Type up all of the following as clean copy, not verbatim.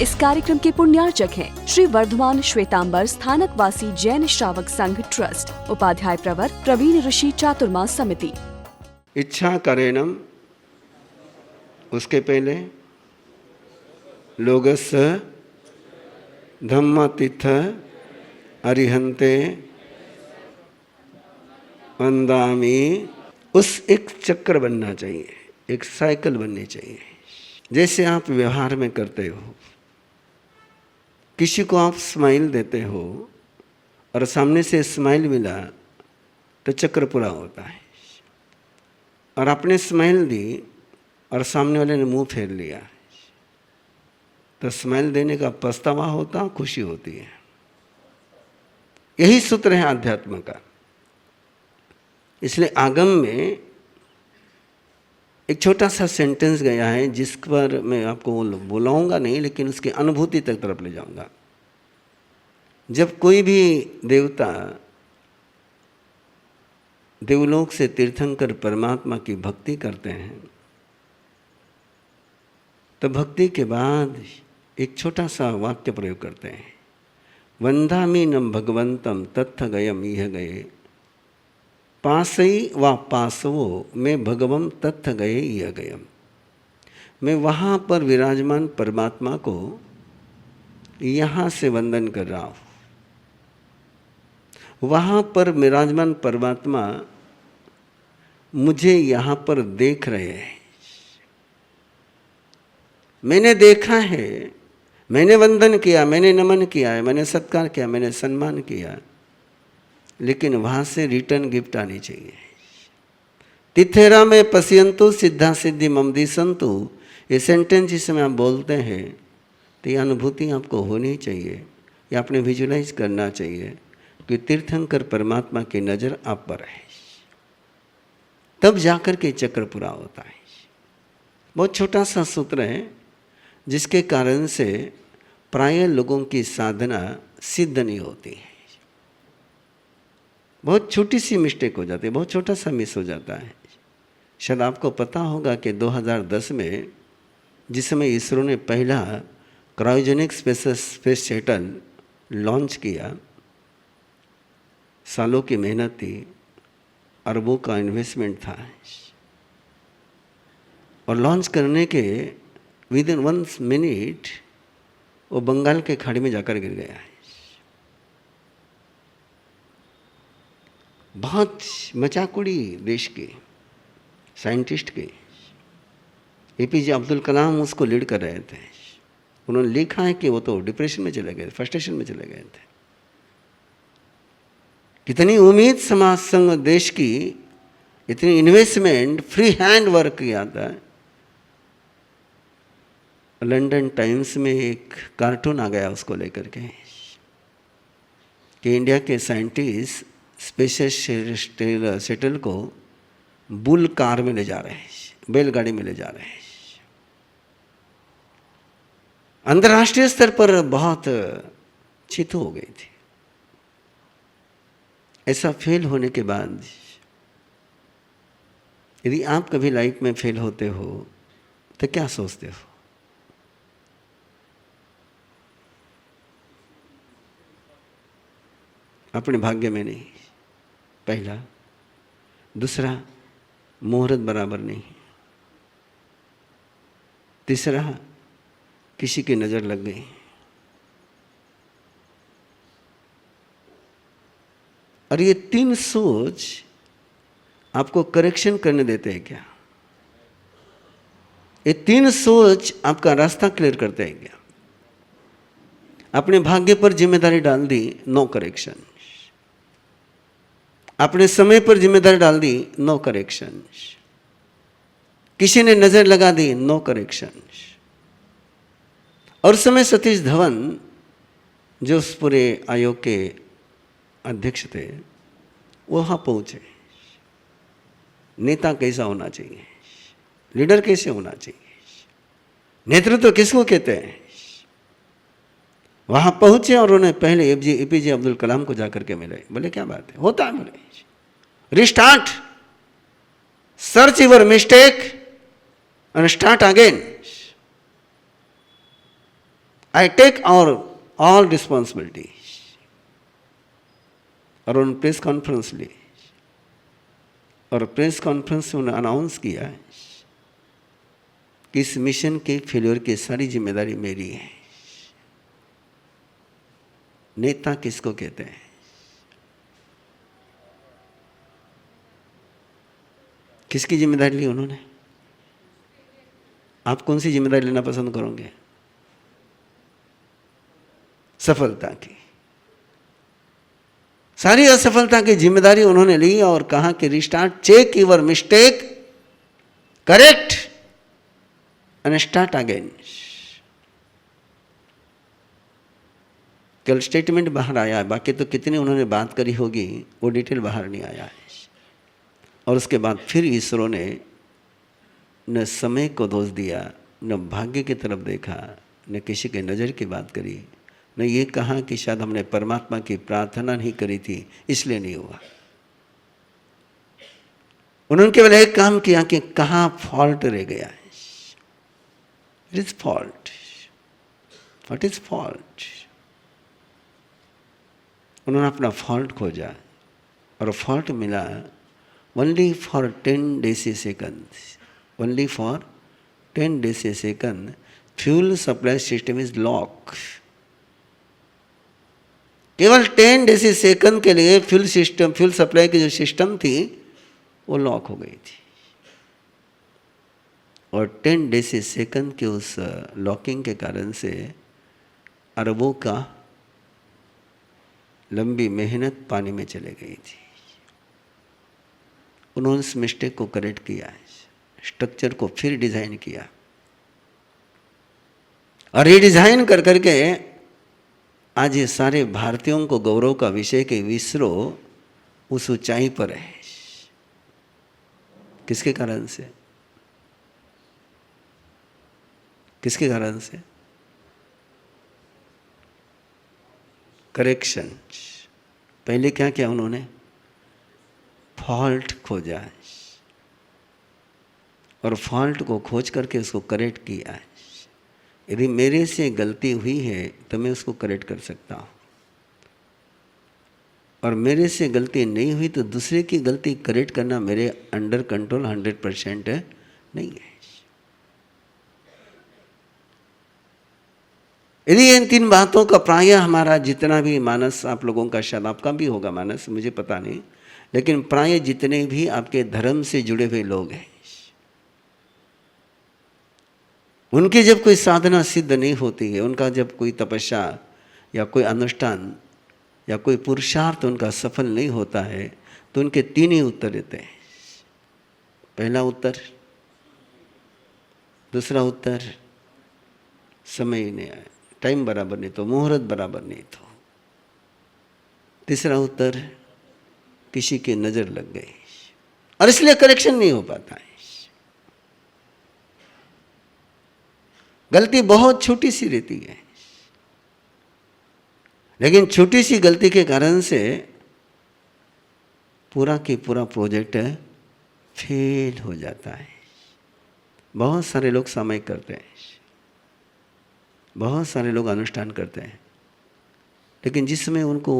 इस कार्यक्रम के पुण्यार्चक हैं श्री वर्धमान श्वेतांबर स्थानकवासी जैन श्रावक संघ ट्रस्ट, उपाध्याय प्रवर प्रवीण ऋषि चातुर्मा समिति। इच्छा करेणम, उसके पहले लोगस धम्मतीर्थ अरिहंते वंदामी, उस एक चक्र बनना चाहिए, एक साइकिल बननी चाहिए। जैसे आप व्यवहार में करते हो, किसी को आप स्माइल देते हो और सामने से स्माइल मिला तो चक्र पूरा होता है। और आपने स्माइल दी और सामने वाले ने मुंह फेर लिया तो स्माइल देने का पछतावा होता, खुशी होती है। यही सूत्र है आध्यात्म का। इसलिए आगम में एक छोटा सा सेंटेंस गया है जिस पर मैं आपको बुलाऊंगा नहीं, लेकिन उसकी अनुभूति तक तरफ ले जाऊंगा। जब कोई भी देवता देवलोक से तीर्थंकर परमात्मा की भक्ति करते हैं तो भक्ति के बाद एक छोटा सा वाक्य प्रयोग करते हैं, वंदामी नम भगवंतम तत्थ गयम इह गए, पासई व पासवो मैं भगवम तत्थ गए यह गयम। मैं वहाँ पर विराजमान परमात्मा को यहाँ से वंदन कर रहा हूँ, वहाँ पर विराजमान परमात्मा मुझे यहाँ पर देख रहे हैं। मैंने देखा है, मैंने वंदन किया, मैंने नमन किया है, मैंने सत्कार किया, मैंने सम्मान किया, लेकिन वहाँ से रिटर्न गिफ्ट आनी चाहिए। तिथेरा में पश्यंतु सिद्धा सिद्धि ममदी संतु, ये सेंटेंस जिसमें आप बोलते हैं तो ये अनुभूति आपको होनी चाहिए, या आपने विजुलाइज करना चाहिए कि तीर्थंकर परमात्मा की नज़र आप पर है, तब जाकर के चक्र पूरा होता है। बहुत छोटा सा सूत्र है जिसके कारण से प्राय लोगों की साधना सिद्ध नहीं होती है। बहुत छोटी सी मिस्टेक हो जाती है, बहुत छोटा सा मिस हो जाता है। शायद आपको पता होगा कि 2010 में जिस समय इसरो ने पहला क्रायोजेनिक स्पेस शटल लॉन्च किया, सालों की मेहनत थी, अरबों का इन्वेस्टमेंट था, और लॉन्च करने के विद इन 1 मिनट वो बंगाल के खाड़ी में जाकर गिर गया है। बहुत मजाक उड़ी देश के साइंटिस्ट के। एपीजे अब्दुल कलाम उसको लीड कर रहे थे। उन्होंने लिखा है कि वो तो डिप्रेशन में चले गए, फ्रस्ट्रेशन में चले गए थे। कितनी उम्मीद समाज संघ देश की, इतनी इन्वेस्टमेंट, फ्री हैंड वर्क किया था। लंदन टाइम्स में एक कार्टून आ गया उसको लेकर के कि इंडिया के साइंटिस्ट स्पेस शटल को बुल कार में ले जा रहे हैं, बैलगाड़ी में ले जा रहे हैं। अंतर्राष्ट्रीय स्तर पर बहुत चित हो गई थी। ऐसा फेल होने के बाद यदि आप कभी लाइफ में फेल होते हो तो क्या सोचते हो? अपने भाग्य में नहीं, पहला। दूसरा, मुहूर्त बराबर नहीं। तीसरा, किसी की नज़र लग गई। और ये 3 सोच आपको करेक्शन करने देते हैं क्या? ये 3 सोच आपका रास्ता क्लियर करते हैं क्या? अपने भाग्य पर जिम्मेदारी डाल दी, नो करेक्शन। अपने समय पर जिम्मेदारी डाल दी, नो करेक्शन। किसी ने नजर लगा दी, नो करेक्शन। और समय सतीश धवन जो उस पूरे आयोग के अध्यक्ष थे, वो वहाँ पहुँचे। नेता कैसा होना चाहिए, लीडर कैसे होना चाहिए, नेतृत्व किसको कहते हैं, वहाँ पहुँचे और उन्हें पहले एपीजे अब्दुल कलाम को जाकर के मिले। बोले क्या बात है? होता है। बोले restart, search your mistake and start again. I take all responsibility. और उन्होंने प्रेस कॉन्फ्रेंस ली और प्रेस कॉन्फ्रेंस में उन्होंने अनाउंस किया कि इस मिशन के फेल्योर की सारी जिम्मेदारी मेरी है। नेता किसको कहते हैं? किसकी जिम्मेदारी ली उन्होंने? आप कौन सी जिम्मेदारी लेना पसंद करोगे? सफलता की। सारी असफलता की जिम्मेदारी उन्होंने ली और कहा कि restart, check your mistake, correct and start again. कल स्टेटमेंट बाहर आया है, बाकी तो कितनी उन्होंने बात करी होगी वो डिटेल बाहर नहीं आया है। और उसके बाद फिर इसरो ने न समय को दोष दिया, न भाग्य की तरफ देखा, न किसी के नज़र की बात करी, न ये कहा कि शायद हमने परमात्मा की प्रार्थना नहीं करी थी इसलिए नहीं हुआ। उन्होंने केवल एक काम किया कि कहाँ फॉल्ट रह गया है। It is fault, what is fault? उन्होंने अपना फॉल्ट खोजा और फॉल्ट मिला only for 10 deciseconds, only for 10 decisecond fuel supply system is lock. केवल 10 डेसीसेकंड के लिए फ्यूल सिस्टम, फ्यूल सप्लाई की जो सिस्टम थी वो लॉक हो गई थी। और 10 डेसीसेकंड के उस लॉकिंग के कारण से अरबों का लंबी मेहनत पानी में चले गई थी। उन्होंने इस मिस्टेक को करेक्ट किया, स्ट्रक्चर को फिर डिजाइन किया और रिडिजाइन कर करके आज ये सारे भारतीयों को गौरव का विषय कि इसरो उस ऊंचाई पर है। किसके कारण से? किसके कारण से? करेक्शन। पहले क्या किया उन्होंने? फॉल्ट खोजा और फॉल्ट को खोज करके उसको करेक्ट किया। यदि मेरे से गलती हुई है तो मैं उसको करेक्ट कर सकता हूँ, और मेरे से गलती नहीं हुई तो दूसरे की गलती करेक्ट करना मेरे अंडर कंट्रोल 100% नहीं है। यदि इन 3 बातों का प्राय हमारा जितना भी मानस, आप लोगों का शायद आपका भी होगा मानस, मुझे पता नहीं, लेकिन प्राय जितने भी आपके धर्म से जुड़े हुए लोग हैं, उनकी जब कोई साधना सिद्ध नहीं होती है, उनका जब कोई तपस्या या कोई अनुष्ठान या कोई पुरुषार्थ उनका सफल नहीं होता है, तो उनके 3 ही उत्तर देते हैं। पहला उत्तर, दूसरा उत्तर समय ही नहीं आया, टाइम बराबर नहीं तो, मुहूर्त बराबर नहीं तो, तीसरा उत्तर किसी की नज़र लग गई और इसलिए करेक्शन नहीं हो पाता है। गलती बहुत छोटी सी रहती है, लेकिन छोटी सी गलती के कारण से पूरा की पूरा प्रोजेक्ट फेल हो जाता है। बहुत सारे लोग सामयिक करते हैं, बहुत सारे लोग अनुष्ठान करते हैं, लेकिन जिसमें उनको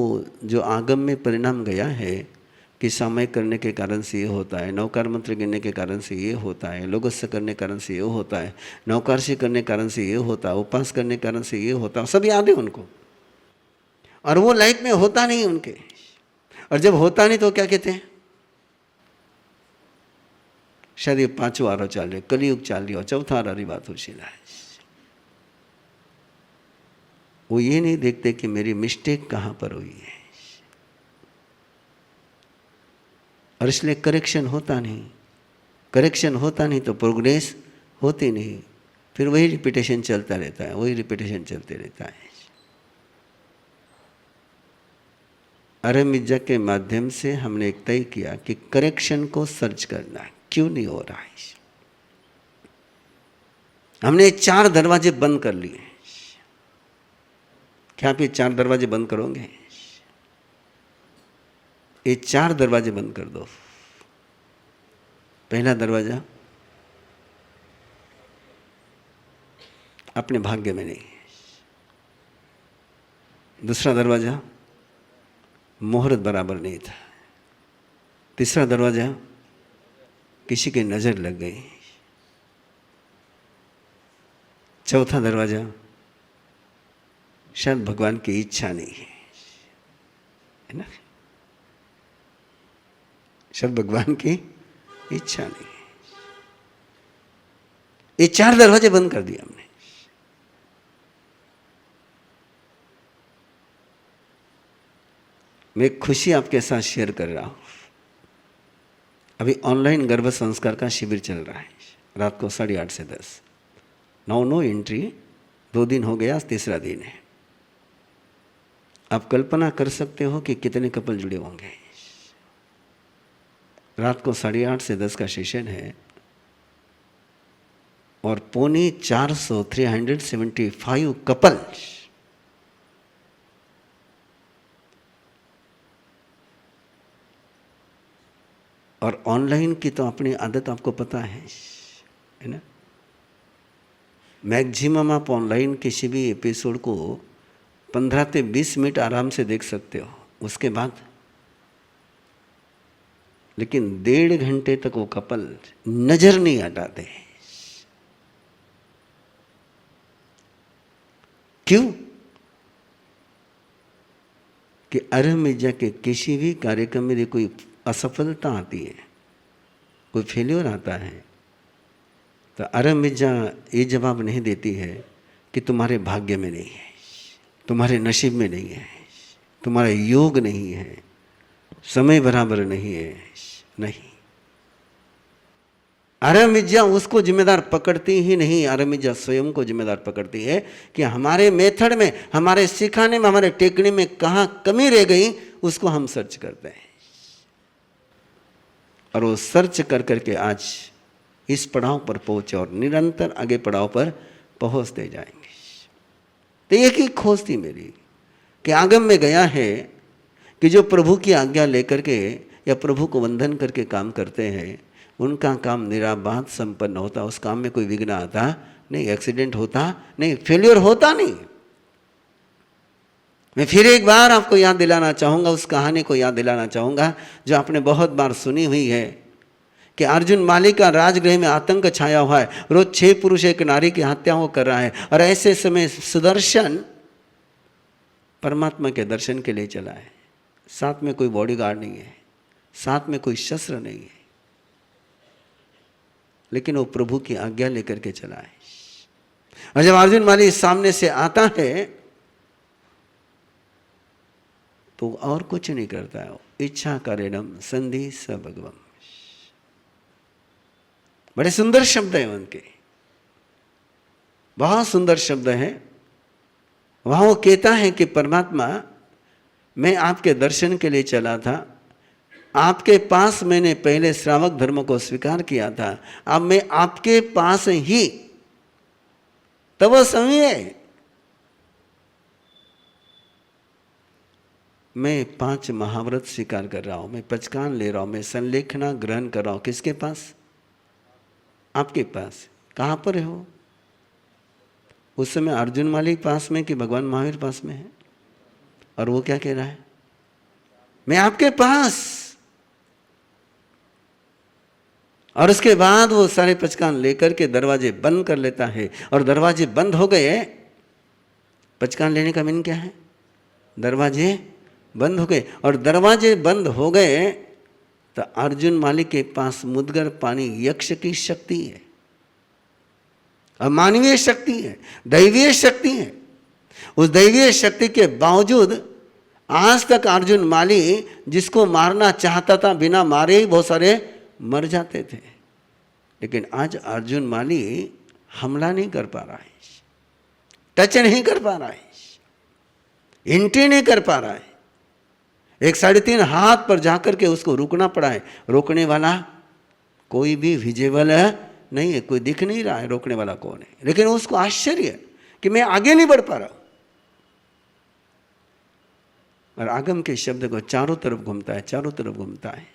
जो आगम में परिणाम गया है कि सामयिक करने के कारण से ये होता है, नौकार मंत्र गिनने के कारण से ये होता है, लोगस्य करने के कारण से ये होता है, नौकारशी करने के कारण से ये होता है, उपास करने के कारण से ये होता है, सब याद है उनको, और वो लाइफ में होता नहीं उनके। और जब होता नहीं तो क्या कहते हैं? शायद ये 5वां आरो चाल रहे, कलयुग चाल रही हो, 4था आरो बात हो शिला है। वो ये नहीं देखते कि मेरी मिस्टेक कहाँ पर हुई है, और इसलिए करेक्शन होता नहीं। करेक्शन होता नहीं तो प्रोग्रेस होती नहीं, फिर वही रिपीटेशन चलता रहता है, वही रिपीटेशन चलते रहता है। अरमिजा के माध्यम से हमने एक तय किया कि करेक्शन को सर्च करना है, क्यों नहीं हो रहा है। हमने 4 दरवाजे बंद कर लिए। क्या आप ये 4 दरवाजे बंद करोगे? ये 4 दरवाजे बंद कर दो। पहला दरवाजा अपने भाग्य में नहीं, दूसरा दरवाज़ा मुहूर्त बराबर नहीं था। तीसरा दरवाज़ा किसी की नज़र लग गई। चौथा दरवाज़ा शायद भगवान की इच्छा नहीं है ना, शायद भगवान की इच्छा नहीं है। ये 4 दरवाजे बंद कर दिए हमने। मैं खुशी आपके साथ शेयर कर रहा हूं। अभी ऑनलाइन गर्भ संस्कार का शिविर चल रहा है, रात को 8:30 से 10। नो एंट्री, 2 दिन हो गया, आज तीसरा दिन है। आप कल्पना कर सकते हो कि कितने कपल जुड़े होंगे। रात को 8:30 से 10 का सेशन है और 325 375 कपल और ऑनलाइन की तो अपनी आदत आपको पता है ना। मैक्सिमम आप ऑनलाइन किसी भी एपिसोड को 15 से 20 मिनट आराम से देख सकते हो, उसके बाद लेकिन 1.5 घंटे तक वो कपल नजर नहीं हटाते। क्यों? कि अरह मिर्जा के किसी भी कार्यक्रम में कोई असफलता आती है, कोई फेल्योर आता है, तो अरह मिर्जा ये जवाब नहीं देती है कि तुम्हारे भाग्य में नहीं है, तुम्हारे नसीब में नहीं है, तुम्हारा योग नहीं है, समय बराबर नहीं है। नहीं, अरह मिर्जा उसको जिम्मेदार पकड़ती ही नहीं। अरह मिर्जा स्वयं को जिम्मेदार पकड़ती है कि हमारे मेथड में, हमारे सिखाने में, हमारे टेकने में कहाँ कमी रह गई, उसको हम सर्च करते हैं। और वो सर्च कर करके आज इस पड़ाव पर पहुंचे और निरंतर आगे पड़ाव पर पहुंचते जाएंगे। तो एक ही खोज थी मेरी कि आगम में गया है कि जो प्रभु की आज्ञा लेकर के या प्रभु को वंदन करके काम करते हैं, उनका काम निराबाध संपन्न होता, उस काम में कोई विघ्न आता नहीं, एक्सीडेंट होता नहीं, फेल्योर होता नहीं। मैं फिर एक बार आपको याद दिलाना चाहूँगा, उस कहानी को याद दिलाना चाहूँगा जो आपने बहुत बार सुनी हुई है कि अर्जुन माली का राजगृह में आतंक छाया हुआ है। रोज 6 पुरुष एक नारी की हत्या वो कर रहा है और ऐसे समय सुदर्शन परमात्मा के दर्शन के लिए चला है। साथ में कोई बॉडीगार्ड नहीं है, साथ में कोई शस्त्र नहीं है, लेकिन वो प्रभु की आज्ञा लेकर के चला है। और जब अर्जुन माली सामने से आता है तो और कुछ नहीं करता है, इच्छा करेणम संधि स भगवम। बड़े सुंदर शब्द है उनके, बहुत सुंदर शब्द है। वहां वो कहता है कि परमात्मा, मैं आपके दर्शन के लिए चला था, आपके पास मैंने पहले श्रावक धर्म को स्वीकार किया था, अब मैं आपके पास ही तब समय मैं 5 महाव्रत स्वीकार कर रहा हूं, मैं पचकान ले रहा हूं, मैं संलेखना ग्रहण कर रहा हूं। किसके पास? आपके पास। कहां पर हो? उस समय अर्जुन माली पास में कि भगवान महावीर पास में है? और वो क्या कह रहा है? मैं आपके पास। और उसके बाद वो सारे पचकान लेकर के दरवाजे बंद कर लेता है और दरवाजे बंद हो गए। पचकान लेने का मीनिंग क्या है? दरवाजे बंद हो गए। और दरवाजे बंद हो गए तो अर्जुन माली के पास मुद्गर पानी यक्ष की शक्ति है, अमानवीय शक्ति है, दैवीय शक्ति है। उस दैवीय शक्ति के बावजूद आज तक अर्जुन माली जिसको मारना चाहता था, बिना मारे ही बहुत सारे मर जाते थे, लेकिन आज अर्जुन माली हमला नहीं कर पा रहा है, टच नहीं कर पा रहा है, एंट्री नहीं कर पा रहा है। 1.5 हाथ पर जाकर के उसको रुकना पड़ा है। रोकने वाला कोई भी विजिबल नहीं है, कोई दिख नहीं रहा है रोकने वाला कौन है, लेकिन उसको आश्चर्य है कि मैं आगे नहीं बढ़ पा रहा हूं। और आगम के शब्द को चारों तरफ घूमता है, चारों तरफ घूमता है।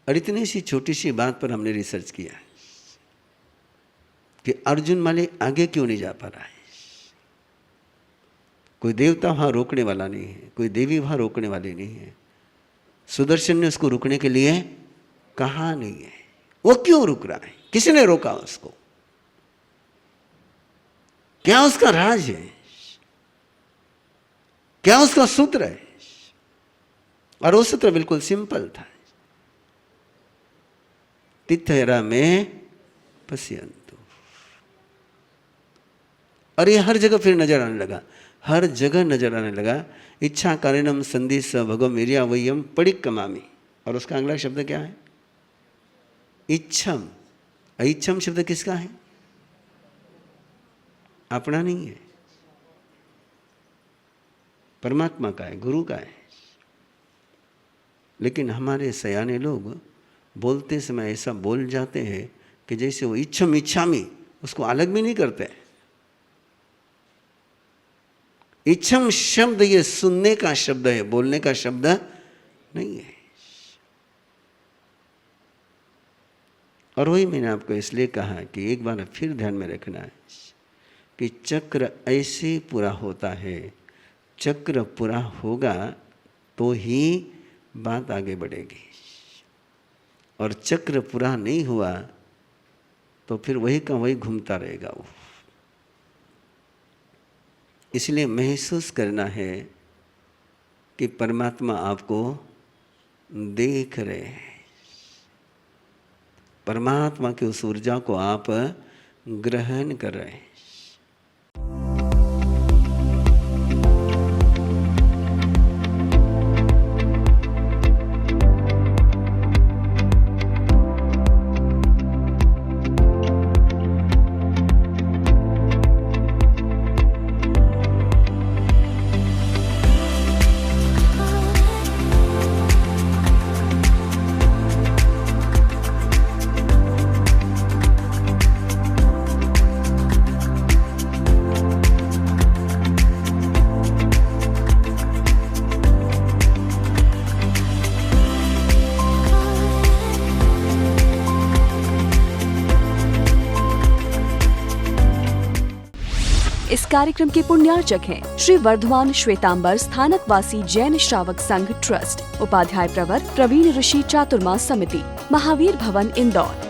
और इतनी सी छोटी सी बात पर हमने रिसर्च किया। कि अर्जुन माले आगे क्यों नहीं जा पा रहा है। कोई देवता वहां रोकने वाला नहीं है, कोई देवी वहां रोकने वाली नहीं है। सुदर्शन ने उसको रुकने के लिए कहा नहीं है। वो क्यों रुक रहा है? किसने रोका उसको? क्या उसका राज है? क्या उसका सूत्र है? और वो सूत्र बिल्कुल सिंपल था, तिथयरा में पश्यन्तु। और ये हर जगह फिर नजर आने लगा, हर जगह नजर आने लगा। इच्छा कारणम संधि स भगम वीर्या वयम पडिक्कमामि। और उसका अगला शब्द क्या है? इच्छम। इच्छम शब्द किसका है? अपना नहीं है, परमात्मा का है, गुरु का है। लेकिन हमारे सयाने लोग बोलते समय ऐसा बोल जाते हैं कि जैसे वो इच्छम इच्छामी, उसको अलग भी नहीं करते। इच्छम शब्द ये सुनने का शब्द है, बोलने का शब्द नहीं है। और वही मैंने आपको इसलिए कहा कि एक बार फिर ध्यान में रखना है कि चक्र ऐसे पूरा होता है, चक्र पूरा होगा तो ही बात आगे बढ़ेगी। और चक्र पूरा नहीं हुआ तो फिर वही का वही घूमता रहेगा वो। इसलिए महसूस करना है कि परमात्मा आपको देख रहे हैं, परमात्मा की उस ऊर्जा को आप ग्रहण कर रहे हैं। इस कार्यक्रम के पुण्यार्चक हैं श्री वर्धमान श्वेतांबर स्थानकवासी जैन श्रावक संघ ट्रस्ट, उपाध्याय प्रवर प्रवीण ऋषि चातुर्मास समिति, महावीर भवन इंदौर।